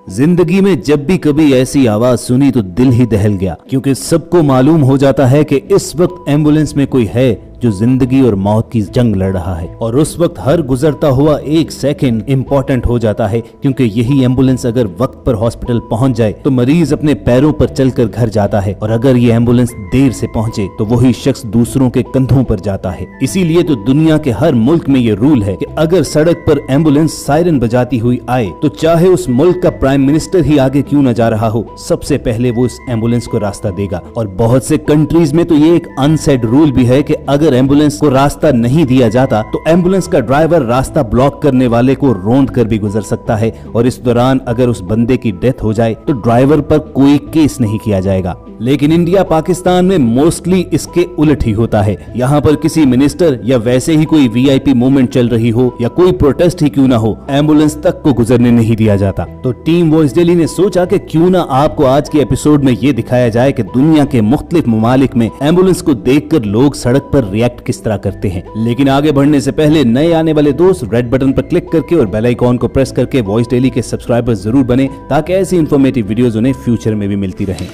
जिंदगी में जब भी कभी ऐसी आवाज सुनी तो दिल ही दहल गया, क्योंकि सबको मालूम हो जाता है कि इस वक्त एम्बुलेंस में कोई है जो जिंदगी और मौत की जंग लड़ रहा है। और उस वक्त हर गुजरता हुआ एक सेकंड इंपॉर्टेंट हो जाता है, क्योंकि यही एम्बुलेंस अगर वक्त पर हॉस्पिटल पहुंच जाए तो मरीज अपने पैरों पर चलकर घर जाता है, और अगर ये एम्बुलेंस देर से पहुंचे तो वही शख्स दूसरों के कंधों पर जाता है। इसीलिए तो दुनिया के हर मुल्क में ये रूल है कि अगर सड़क पर एम्बुलेंस सायरन बजाती हुई आए तो चाहे उस मुल्क का प्राइम मिनिस्टर ही आगे क्यों न जा रहा हो, सबसे पहले वो इस एम्बुलेंस को रास्ता देगा। और बहुत से कंट्रीज में तो ये एक अनसेड रूल भी है कि अगर एम्बुलेंस को रास्ता नहीं दिया जाता तो एम्बुलेंस का ड्राइवर रास्ता ब्लॉक करने वाले को रौंद कर भी गुजर सकता है, और इस दौरान अगर उस बंदे की डेथ हो जाए तो ड्राइवर पर कोई केस नहीं किया जाएगा। लेकिन इंडिया पाकिस्तान में मोस्टली इसके उलट ही होता है। यहाँ पर किसी मिनिस्टर या वैसे ही कोई वीआईपी मूवमेंट चल रही हो या कोई प्रोटेस्ट ही क्यों ना हो, एम्बुलेंस तक को गुजरने नहीं दिया जाता। तो टीम वॉइस डेली ने सोचा कि क्यों ना आपको आज के एपिसोड में ये दिखाया जाए कि दुनिया के मुख्तलिफ ममालिक में एम्बुलेंस को देखकर लोग सड़क पर रिएक्ट किस तरह करते हैं। लेकिन आगे बढ़ने से पहले नए आने वाले दोस्त रेड बटन पर क्लिक करके और बेल आइकॉन को प्रेस करके वॉइस डेली के सब्सक्राइबर जरूर बने, ताकि ऐसी इंफॉर्मेटिव वीडियोस उन्हें फ्यूचर में भी मिलती रहें।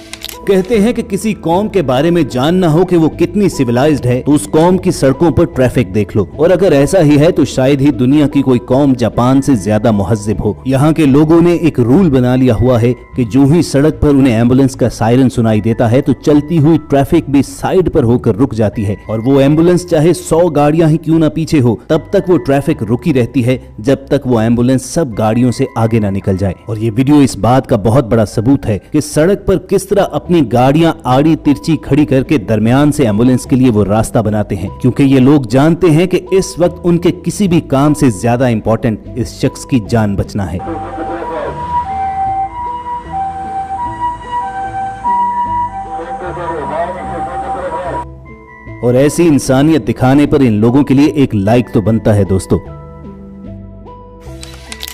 कहते हैं कि किसी कौम के बारे में जानना हो कि वो कितनी सिविलाइज्ड है तो उस कौम की सड़कों पर ट्रैफिक देख लो, और अगर ऐसा ही है तो शायद ही दुनिया की कोई कौम जापान से ज्यादा मुहज्जिब हो। यहाँ के लोगों ने एक रूल बना लिया हुआ है कि जो ही सड़क पर उन्हें एम्बुलेंस का सायरन सुनाई देता है तो चलती हुई ट्रैफिक भी साइड पर होकर रुक जाती है, और वो एम्बुलेंस चाहे 100 गाड़ियां ही क्यों ना पीछे हो, तब तक वो ट्रैफिक रुकी रहती है जब तक वो एम्बुलेंस सब गाड़ियों से आगे ना निकल जाए। और ये वीडियो इस बात का बहुत बड़ा सबूत है कि सड़क पर किस तरह अपनी गाड़ियां आड़ी तिरछी खड़ी करके दरमियान से एम्बुलेंस के लिए वो रास्ता बनाते हैं, क्योंकि ये लोग जानते हैं कि इस वक्त उनके किसी भी काम से ज्यादा इंपॉर्टेंट इस शख्स की जान बचना है। और ऐसी इंसानियत दिखाने पर इन लोगों के लिए एक लाइक तो बनता है दोस्तों।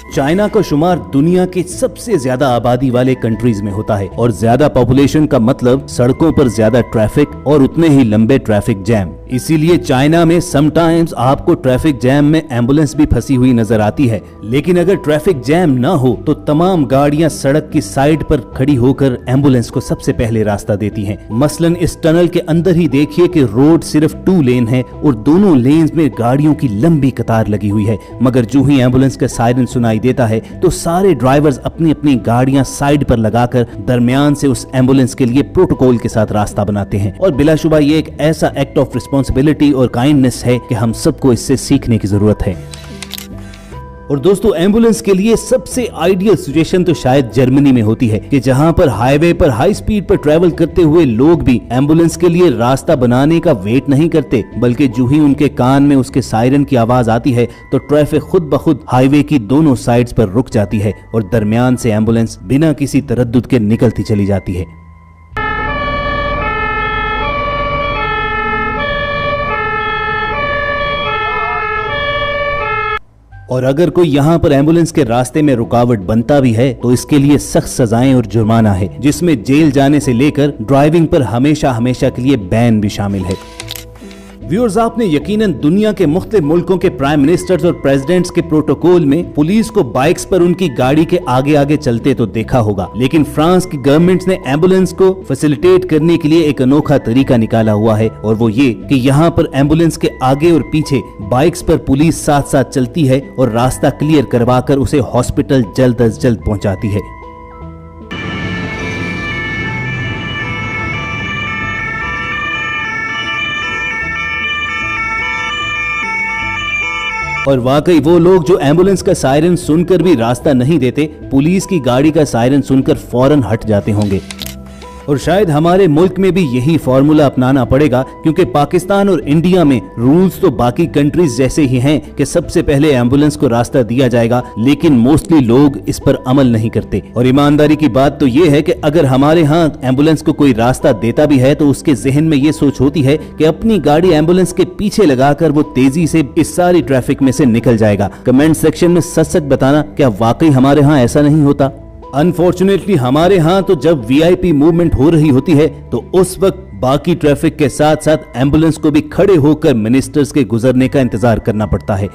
चाइना का शुमार दुनिया के सबसे ज्यादा आबादी वाले कंट्रीज में होता है, और ज्यादा पॉपुलेशन का मतलब सड़कों पर ज्यादा ट्रैफिक और उतने ही लंबे ट्रैफिक जैम। इसीलिए चाइना में समटाइम्स आपको ट्रैफिक जैम में एम्बुलेंस भी फंसी हुई नजर आती है। लेकिन अगर ट्रैफिक जैम ना हो तो तमाम गाड़ियां सड़क की साइड पर खड़ी होकर एम्बुलेंस को सबसे पहले रास्ता देती हैं। मसलन इस टनल के अंदर ही देखिए कि रोड सिर्फ 2 लेन है और दोनों लेन्स में गाड़ियों की लंबी कतार लगी हुई है, मगर जो ही एम्बुलेंस का सायरन सुनाई देता है तो सारे ड्राइवर्स अपनी अपनी गाड़ियां साइड पर लगाकर दरमियान से उस एम्बुलेंस के लिए प्रोटोकॉल के साथ रास्ता बनाते हैं। और बिलाशुबा ये एक ऐसा एक्ट ऑफ रिस्पॉन्सिबिलिटी और काइंडनेस है कि हम सबको इससे सीखने की जरूरत है। और दोस्तों, एम्बुलेंस के लिए सबसे आइडियल सिचुएशन तो शायद जर्मनी में होती है, कि जहां पर हाईवे पर हाई स्पीड पर ट्रैवल करते हुए लोग भी एम्बुलेंस के लिए रास्ता बनाने का वेट नहीं करते, बल्कि जो ही उनके कान में उसके सायरन की आवाज आती है तो ट्रैफिक खुद ब खुद हाईवे की दोनों साइड्स पर रुक जाती है और दरमियान से एम्बुलेंस बिना किसी तरद्दुद के निकलती चली जाती है। और अगर कोई यहाँ पर एम्बुलेंस के रास्ते में रुकावट बनता भी है तो इसके लिए सख्त सजाएं और जुर्माना है, जिसमें जेल जाने से लेकर ड्राइविंग पर हमेशा हमेशा के लिए बैन भी शामिल है। व्यूअर्स, आपने यकीनन दुनिया के मुख्तलिफ मुल्कों के प्राइम मिनिस्टर्स और प्रेसिडेंट्स के प्रोटोकॉल में पुलिस को बाइक्स पर उनकी गाड़ी के आगे आगे चलते तो देखा होगा, लेकिन फ्रांस की गवर्नमेंट ने एम्बुलेंस को फैसिलिटेट करने के लिए एक अनोखा तरीका निकाला हुआ है, और वो ये कि यहाँ पर एम्बुलेंस के आगे और पीछे बाइक्स पर पुलिस साथ साथ चलती है और रास्ता क्लियर करवाकर उसे हॉस्पिटल जल्द अज जल्द पहुँचाती है। और वाकई वो लोग जो एम्बुलेंस का सायरन सुनकर भी रास्ता नहीं देते, पुलिस की गाड़ी का सायरन सुनकर फौरन हट जाते होंगे। और शायद हमारे मुल्क में भी यही फॉर्मूला अपनाना पड़ेगा, क्योंकि पाकिस्तान और इंडिया में रूल्स तो बाकी कंट्रीज जैसे ही हैं कि सबसे पहले एम्बुलेंस को रास्ता दिया जाएगा, लेकिन मोस्टली लोग इस पर अमल नहीं करते। और ईमानदारी की बात तो ये है कि अगर हमारे यहाँ एम्बुलेंस को कोई रास्ता देता भी है तो उसके जहन में ये सोच होती है कि अपनी गाड़ी एम्बुलेंस के पीछे लगाकर वो तेजी से इस सारी ट्रैफिक में से निकल जाएगा। कमेंट सेक्शन में सच सच बताना, क्या वाकई हमारे यहाँ ऐसा नहीं होता? अनफॉर्चुनेटली हमारे यहाँ तो जब वीआईपी मूवमेंट हो रही होती है तो उस वक्त बाकी ट्रैफिक के साथ साथ एम्बुलेंस को भी खड़े होकर मिनिस्टर्स के गुजरने का इंतजार करना पड़ता है।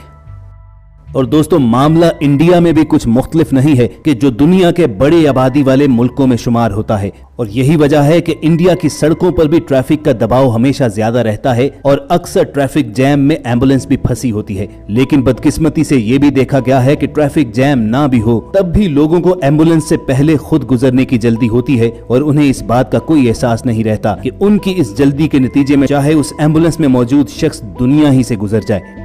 और दोस्तों, मामला इंडिया में भी कुछ मुख्तलिफ नहीं है कि जो दुनिया के बड़े आबादी वाले मुल्कों में शुमार होता है, और यही वजह है कि इंडिया की सड़कों पर भी ट्रैफिक का दबाव हमेशा ज्यादा रहता है और अक्सर ट्रैफिक जैम में एम्बुलेंस भी फंसी होती है। लेकिन बदकिस्मती से ये भी देखा गया है कि ट्रैफिक जैम ना भी हो तब भी लोगों को एम्बुलेंस से पहले खुद गुजरने की जल्दी होती है और उन्हें इस बात का कोई एहसास नहीं रहता कि उनकी इस जल्दी के नतीजे में चाहे उस एम्बुलेंस में मौजूद शख्स दुनिया ही से गुजर जाए।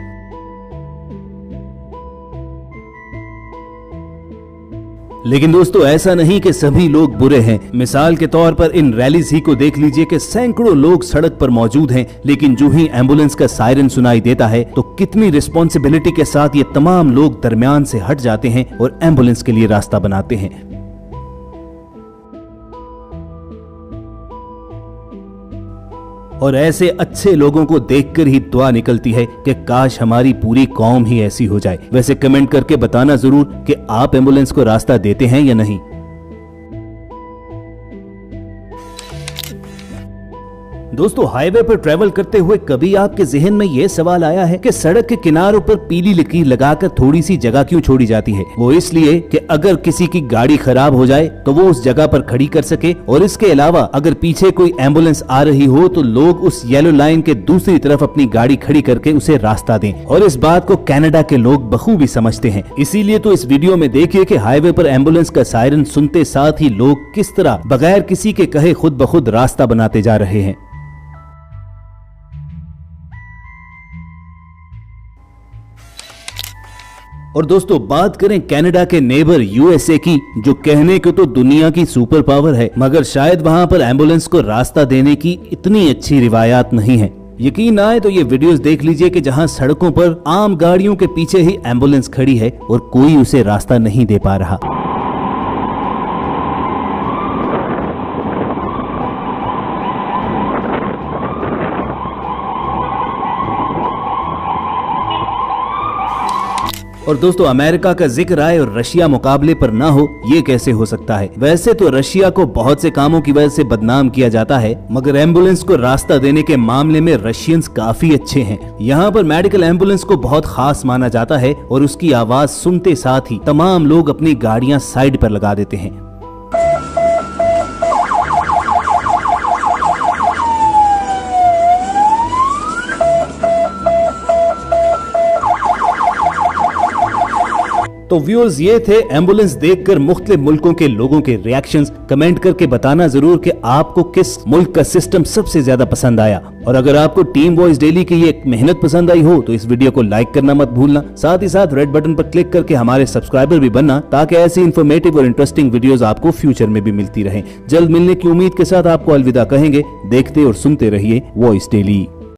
लेकिन दोस्तों, ऐसा नहीं कि सभी लोग बुरे हैं। मिसाल के तौर पर इन रैलीज ही को देख लीजिए कि सैकड़ों लोग सड़क पर मौजूद हैं, लेकिन जो ही एम्बुलेंस का सायरन सुनाई देता है तो कितनी रिस्पॉन्सिबिलिटी के साथ ये तमाम लोग दरमियान से हट जाते हैं और एम्बुलेंस के लिए रास्ता बनाते हैं। और ऐसे अच्छे लोगों को देखकर ही दुआ निकलती है कि काश हमारी पूरी कौम ही ऐसी हो जाए। वैसे कमेंट करके बताना जरूर कि आप एम्बुलेंस को रास्ता देते हैं या नहीं। दोस्तों, हाईवे पर ट्रैवल करते हुए कभी आपके जहन में यह सवाल आया है कि सड़क के किनारों पर पीली लकीर लगाकर थोड़ी सी जगह क्यों छोड़ी जाती है? वो इसलिए कि अगर किसी की गाड़ी खराब हो जाए तो वो उस जगह पर खड़ी कर सके, और इसके अलावा अगर पीछे कोई एम्बुलेंस आ रही हो तो लोग उस येलो लाइन के दूसरी तरफ अपनी गाड़ी खड़ी करके उसे रास्ता दें। और इस बात को कनाडा के लोग बखूबी समझते हैं। इसीलिए तो इस वीडियो में देखिए कि हाईवे पर एम्बुलेंस का सायरन सुनते साथ ही लोग किस तरह बगैर किसी के कहे खुद ब खुद रास्ता बनाते जा रहे हैं। और दोस्तों, बात करें कनाडा के नेबर यूएसए की, जो कहने को तो दुनिया की सुपर पावर है, मगर शायद वहां पर एम्बुलेंस को रास्ता देने की इतनी अच्छी रिवायात नहीं है। यकीन आए तो ये वीडियोस देख लीजिए कि जहां सड़कों पर आम गाड़ियों के पीछे ही एम्बुलेंस खड़ी है और कोई उसे रास्ता नहीं दे पा रहा। और दोस्तों, अमेरिका का जिक्र आए और रशिया मुकाबले पर ना हो, ये कैसे हो सकता है? वैसे तो रशिया को बहुत से कामों की वजह से बदनाम किया जाता है, मगर एम्बुलेंस को रास्ता देने के मामले में रशियंस काफी अच्छे हैं। यहाँ पर मेडिकल एम्बुलेंस को बहुत खास माना जाता है और उसकी आवाज सुनते साथ ही तमाम लोग अपनी गाड़ियां साइड पर लगा देते हैं। तो व्यूअर्स, ये थे एम्बुलेंस देखकर मुख्तलिफ मुल्कों के लोगों के रिएक्शंस। कमेंट करके बताना जरूर कि आपको किस मुल्क का सिस्टम सबसे ज्यादा पसंद आया। और अगर आपको टीम वॉइस डेली की ये मेहनत पसंद आई हो तो इस वीडियो को लाइक करना मत भूलना। साथ ही साथ रेड बटन पर क्लिक करके हमारे सब्सक्राइबर भी बनना, ताकि ऐसी इन्फॉर्मेटिव और इंटरेस्टिंग वीडियोस आपको फ्यूचर में भी मिलती रहें। जल्द मिलने की उम्मीद के साथ आपको अलविदा कहेंगे। देखते और सुनते रहिए वॉइस डेली।